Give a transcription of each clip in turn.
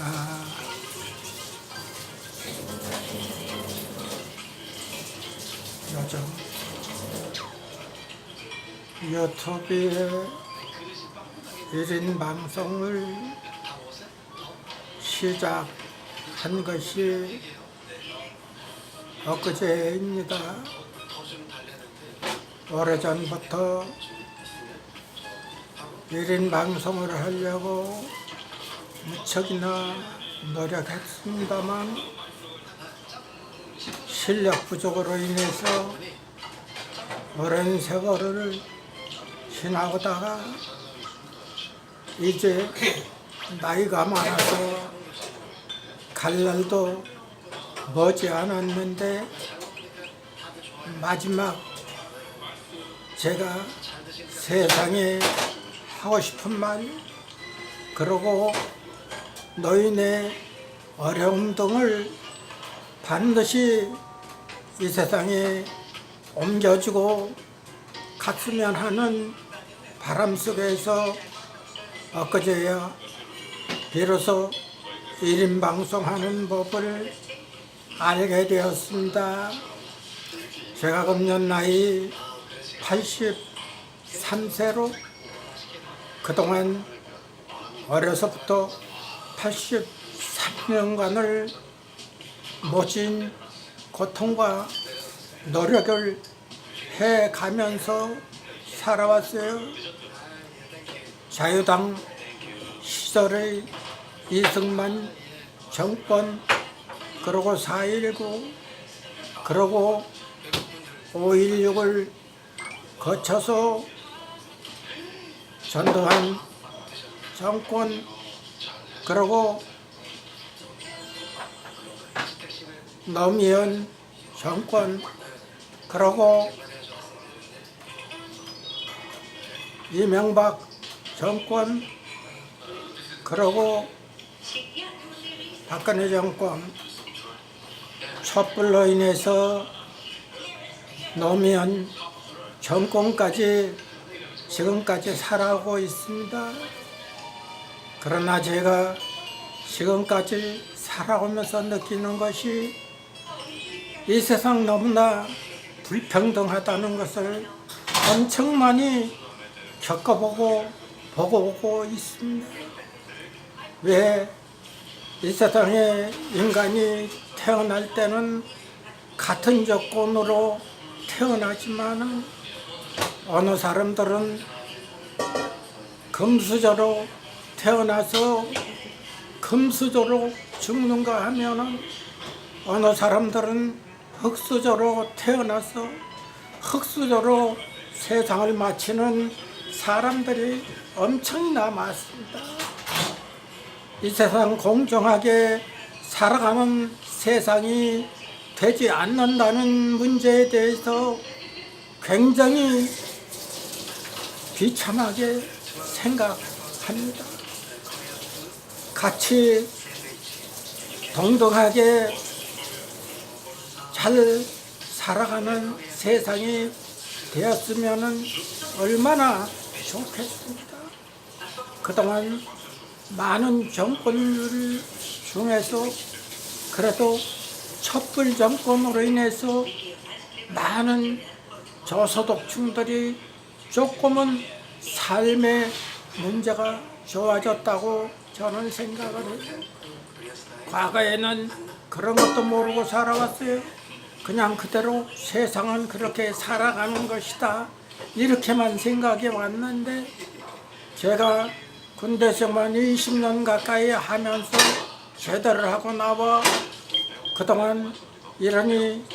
자, 요즘 유튜브에 1인 방송을 시작한 것이 엊그제입니다. 오래전부터 1인 방송을 하려고 무척이나 노력했습니다만 실력 부족으로 인해서 오랜 세월을 지나오다가 이제 나이가 많아서 갈 날도 머지 않았는데 마지막 제가 세상에 하고 싶은 말, 그리고 노인의 어려움 등을 반드시 이 세상에 옮겨주고 갔으면 하는 바람 속에서 엊그제야 비로소 1인 방송하는 법을 알게 되었습니다. 제가 금년 나이 83세로 그동안 어려서부터 83년간을 모진 고통과 노력을 해가면서 살아왔어요. 자유당 시절의 이승만 정권, 그리고 4.19, 그리고 5.16을 거쳐서 전두환 정권, 그리고 노무현 정권, 그리고 이명박 정권, 그리고 박근혜 정권, 촛불로 인해서 노무현 정권까지 지금까지 살아오고 있습니다. 그러나 제가 지금까지 살아오면서 느끼는 것이 이 세상 너무나 불평등하다는 것을 엄청 많이 겪어보고 보고 오고 있습니다. 왜 이 세상에 인간이 태어날 때는 같은 조건으로 태어나지만 어느 사람들은 금수저로 태어나서 금수저로 죽는가 하면은 어느 사람들은 흙수저로 태어나서 흙수저로 세상을 마치는 사람들이 엄청나 많습니다. 이 세상 공정하게 살아가는 세상이 되지 않는다는 문제에 대해서 굉장히 비참하게 생각합니다. 같이 동등하게 잘 살아가는 세상이 되었으면 얼마나 좋겠습니다. 그동안 많은 정권들 중에서 그래도 촛불 정권으로 인해서 많은 저소득층들이 조금은 삶의 문제가 좋아졌다고 저는 생각을 해요. 과거에는 그런 것도 모르고 살아왔어요. 그냥 그대로 세상은 그렇게 살아가는 것이다, 이렇게만 생각해 왔는데, 제가 군대 생활 20년 가까이 하면서 제대를 하고 나와 그동안 이러니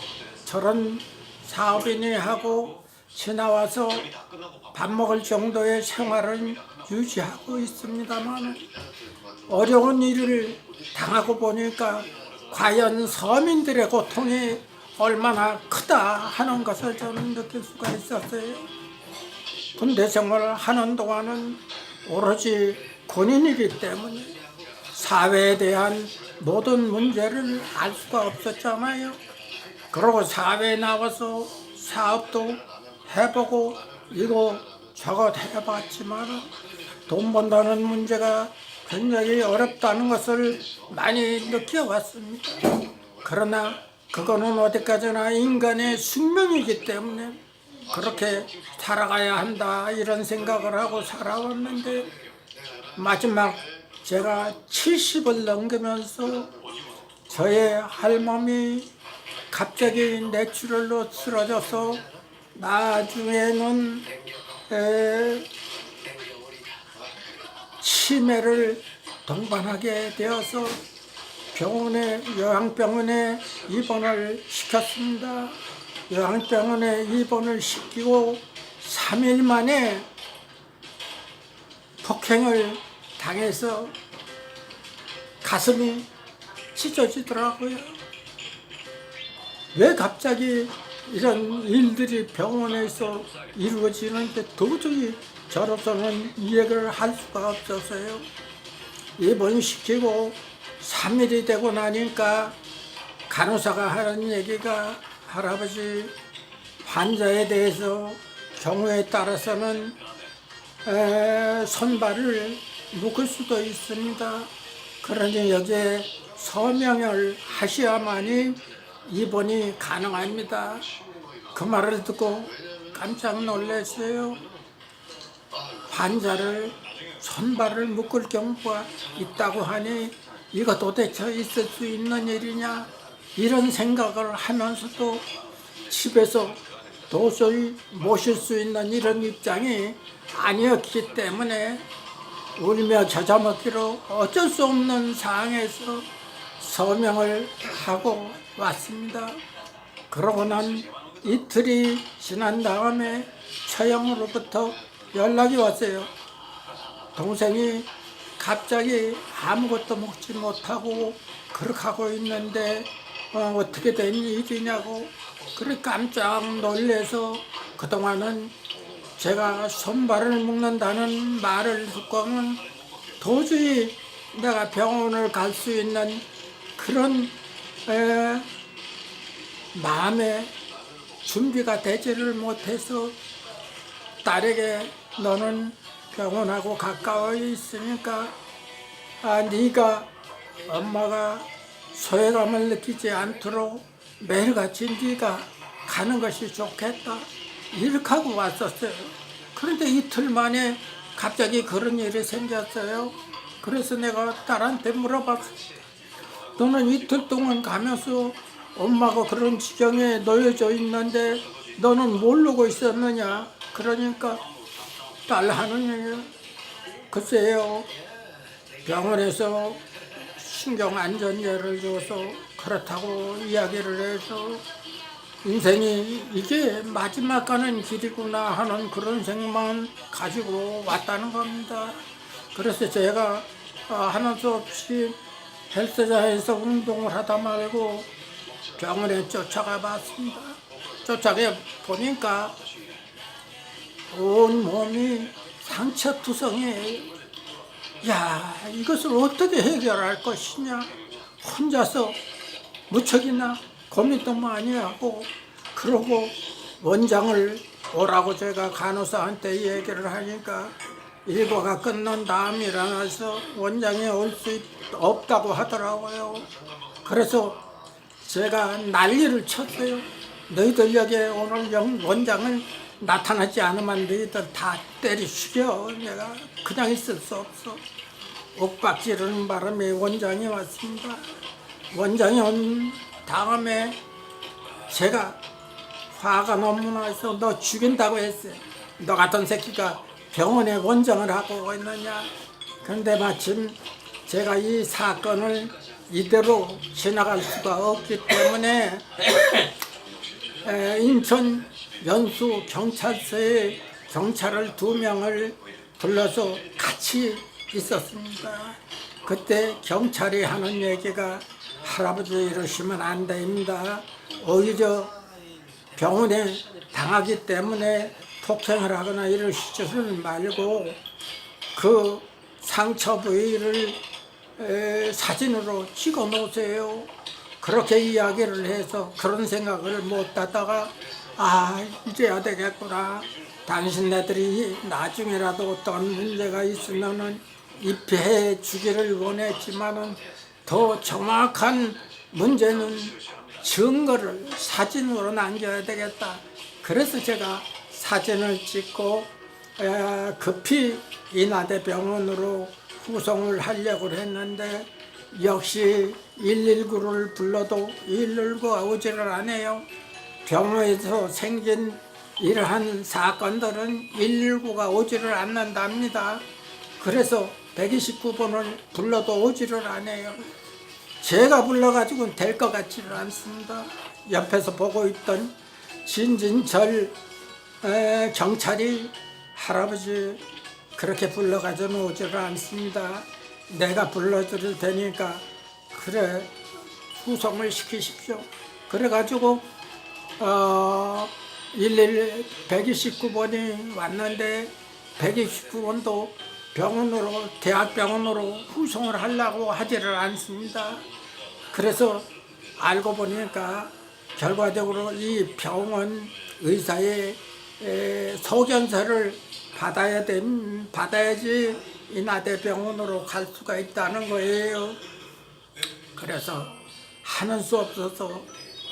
저런 사업이니 하고 지나와서 밥 먹을 정도의 생활을 유지하고 있습니다만, 어려운 일을 당하고 보니까 과연 서민들의 고통이 얼마나 크다 하는 것을 저는 느낄 수가 있었어요. 군대 생활을 하는 동안은 오로지 군인이기 때문에 사회에 대한 모든 문제를 알 수가 없었잖아요. 그리고 사회에 나와서 사업도 해보고 이거 저것 해봤지만 돈 번다는 문제가 굉장히 어렵다는 것을 많이 느껴왔습니다. 그러나 그거는 어디까지나 인간의 숙명이기 때문에 그렇게 살아가야 한다 이런 생각을 하고 살아왔는데, 마지막 제가 70을 넘기면서 저의 할멈이 갑자기 뇌출혈로 쓰러져서 나중에는 치매를 동반하게 되어서 요양병원에 입원을 시켰습니다. 요양병원에 입원을 시키고 3일 만에 폭행을 당해서 가슴이 찢어지더라고요. 왜 갑자기 이런 일들이 병원에서 이루어지는데 도저히 저로서는 이해를 할 수가 없어서요. 입원시키고 3일이 되고 나니까 간호사가 하는 얘기가, 할아버지 환자에 대해서 경우에 따라서는 손발을 묶을 수도 있습니다. 그러니 여기에 서명을 하셔야만이 입원이 가능합니다. 그 말을 듣고 깜짝 놀랐어요. 환자를 손발을 묶을 경우가 있다고 하니 이거 도대체 있을 수 있는 일이냐 이런 생각을 하면서도 집에서 도저히 모실 수 있는 이런 입장이 아니었기 때문에 울며 겨자 먹기로 어쩔 수 없는 상황에서 서명을 하고 왔습니다. 그러고 난 이틀이 지난 다음에 처형으로부터 연락이 왔어요. 동생이 갑자기 아무것도 먹지 못하고 그렇게 하고 있는데 어떻게 된 일이냐고. 그래 깜짝 놀래서 그동안은 제가 손발을 묶는다는 말을 듣고는 도저히 내가 병원을 갈 수 있는 그런 마음의 준비가 되지를 못해서 딸에게 너는 병원하고 가까워 있으니까 네가 엄마가 소외감을 느끼지 않도록 매일같이 네가 가는 것이 좋겠다 이렇게 하고 왔었어요. 그런데 이틀 만에 갑자기 그런 일이 생겼어요. 그래서 내가 딸한테 물어봤어요. 너는 이틀 동안 가면서 엄마가 그런 지경에 놓여져 있는데 너는 모르고 있었느냐? 그러니까 딸 하는 얘기가, 글쎄요, 병원에서 신경안전제를 줘서 그렇다고 이야기를 해서 인생이 이게 마지막 가는 길이구나 하는 그런 생각만 가지고 왔다는 겁니다. 그래서 제가 하는 수 없이 헬스장에서 운동을 하다 말고 병원에 쫓아가 봤습니다. 쫓아가 보니까 온 몸이 상처투성이에요. 야, 이것을 어떻게 해결할 것이냐. 혼자서 무척이나 고민도 많이 하고, 그러고 원장을 오라고 제가 간호사한테 얘기를 하니까 일과가 끝난 다음 일어나서 원장이 올 수 없다고 하더라고요. 그래서 제가 난리를 쳤어요. 너희들 여기에 오늘 원장을 나타나지 않으면 너희들 다 때리 죽여. 내가 그냥 있을 수 없어. 옥박지르는 바람에 원장이 왔습니다. 원장이 온 다음에 제가 화가 너무 나서 너 죽인다고 했어요. 너 같은 새끼가 병원에 원장을 하고 있느냐. 그런데 마침 제가 이 사건을 이대로 지나갈 수가 없기 때문에 인천 연수 경찰서에 경찰을 2명을 불러서 같이 있었습니다. 그때 경찰이 하는 얘기가, 할아버지 이러시면 안 됩니다. 오히려 병원에 당하기 때문에 폭행을 하거나 이러시지를 말고 그 상처 부위를 사진으로 찍어 놓으세요. 그렇게 이야기를 해서 그런 생각을 못 하다가 이래야 되겠구나. 당신네들이 나중에라도 어떤 문제가 있으면은 입히해 주기를 원했지만은 더 정확한 문제는 증거를 사진으로 남겨야 되겠다. 그래서 제가 사진을 찍고 급히 인하대병원으로 후송을 하려고 했는데 역시 119를 불러도 119가 오지를 않아요. 병원에서 생긴 이러한 사건들은 119가 오지를 않는답니다. 그래서 129번을 불러도 오지를 않아요. 제가 불러가지고는 될 것 같지를 않습니다. 옆에서 보고 있던 진진철 경찰이 할아버지 그렇게 불러가지고는 오지를 않습니다. 내가 불러드릴 테니까 그래 후송을 시키십시오. 그래가지고 129번이 왔는데 129번도 병원으로 대학병원으로 후송을 하려고 하지를 않습니다. 그래서 알고 보니까 결과적으로 이 병원 의사의 소견서를 받아야지 인하대병원으로 갈 수가 있다는 거예요. 그래서 하는 수 없어서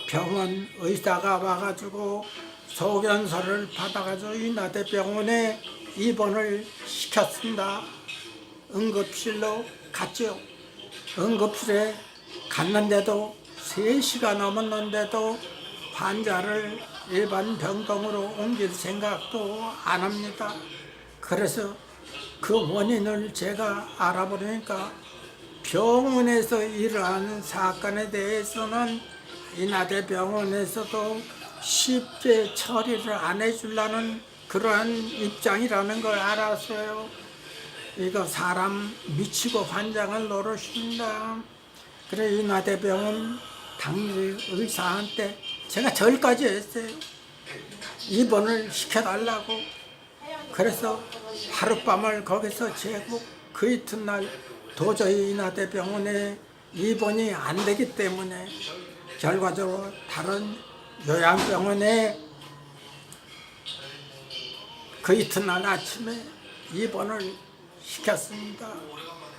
병원 의사가 와가지고 소견서를 받아가지고 인하대병원에 입원을 시켰습니다. 응급실로 갔죠. 응급실에 갔는데도 3시가 넘었는데도 환자를 일반 병동으로 옮길 생각도 안 합니다. 그래서 그 원인을 제가 알아보니까 병원에서 일어나는 사건에 대해서는 인하대병원에서도 쉽게 처리를 안 해주려는 그러한 입장이라는 걸 알았어요. 이거 사람 미치고 환장을 노릇입니다. 그래 인하대병원 당시 의사한테 제가 절까지 했어요. 입원을 시켜달라고. 그래서 하룻밤을 거기서 재고 그 이튿날 도저히 인하대병원에 입원이 안 되기 때문에 결과적으로 다른 요양병원에 그 이튿날 아침에 입원을 시켰습니다.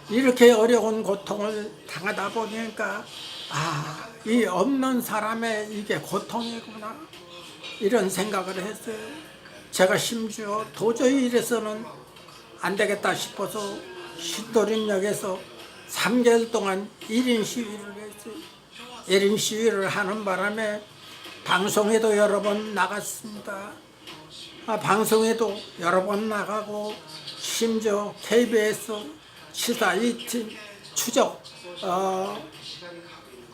이렇게 어려운 고통을 당하다 보니까 이 없는 사람의 이게 고통이구나 이런 생각을 했어요. 제가 심지어 도저히 이래서는 안 되겠다 싶어서 신도림역에서 3개월 동안 1인 시위를 했어요. 1인 시위를 하는 바람에 방송에도 여러 번 나갔습니다. 방송에도 여러 번 나가고 심지어 KBS 시사 2팀 추적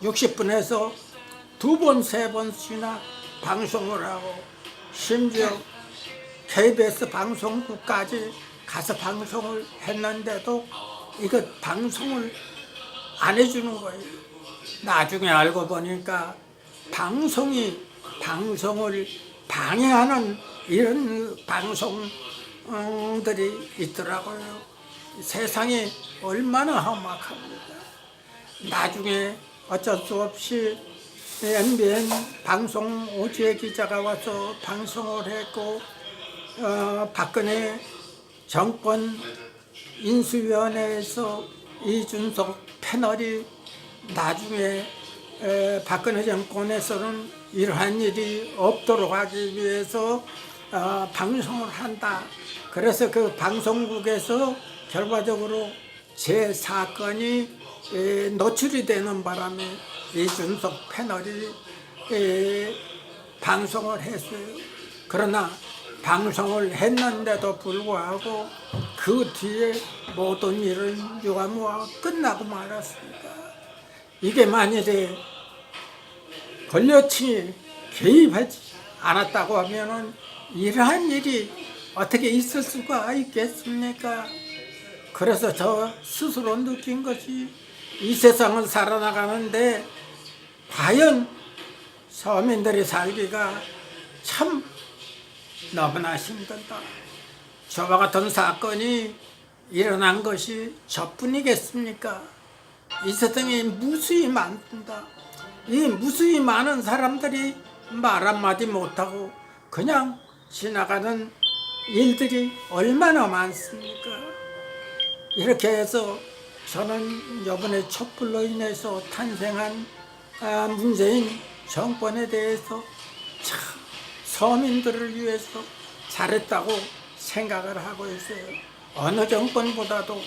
60분에서 2번, 3번씩이나 방송을 하고 심지어 KBS 방송국까지 가서 방송을 했는데도 이거 방송을 안 해주는 거예요. 나중에 알고 보니까 방송을 방해하는 이런 방송들이 있더라고요. 세상이 얼마나 험악합니다. 나중에 어쩔 수 없이 MBN 방송 오지혜 기자가 와서 방송을 했고 박근혜 정권 인수위원회에서 이준석 패널이 나중에 박근혜 정권에서는 이러한 일이 없도록 하기 위해서 방송을 한다. 그래서 그 방송국에서 결과적으로 제 사건이 노출이 되는 바람에 이준석 패널이 방송을 했어요. 그러나 방송을 했는데도 불구하고 그 뒤에 모든 일은 유감무가 끝나고 말았습니다. 이게 만일에 권력층이 개입하지 않았다고 하면은 이러한 일이 어떻게 있을 수가 있겠습니까? 그래서 저 스스로 느낀 것이 이 세상을 살아나가는데 과연 서민들이 살기가 참 너무나 힘들다. 저와 같은 사건이 일어난 것이 저뿐이겠습니까? 이 세상에 무수히 많습니다. 이 무수히 많은 사람들이 말 한마디 못하고 그냥 지나가는 일들이 얼마나 많습니까? 이렇게 해서 저는 이번에 촛불로 인해서 탄생한 문재인 정권에 대해서 참 서민들을 위해서 잘했다고 생각을 하고 있어요. 어느 정권보다도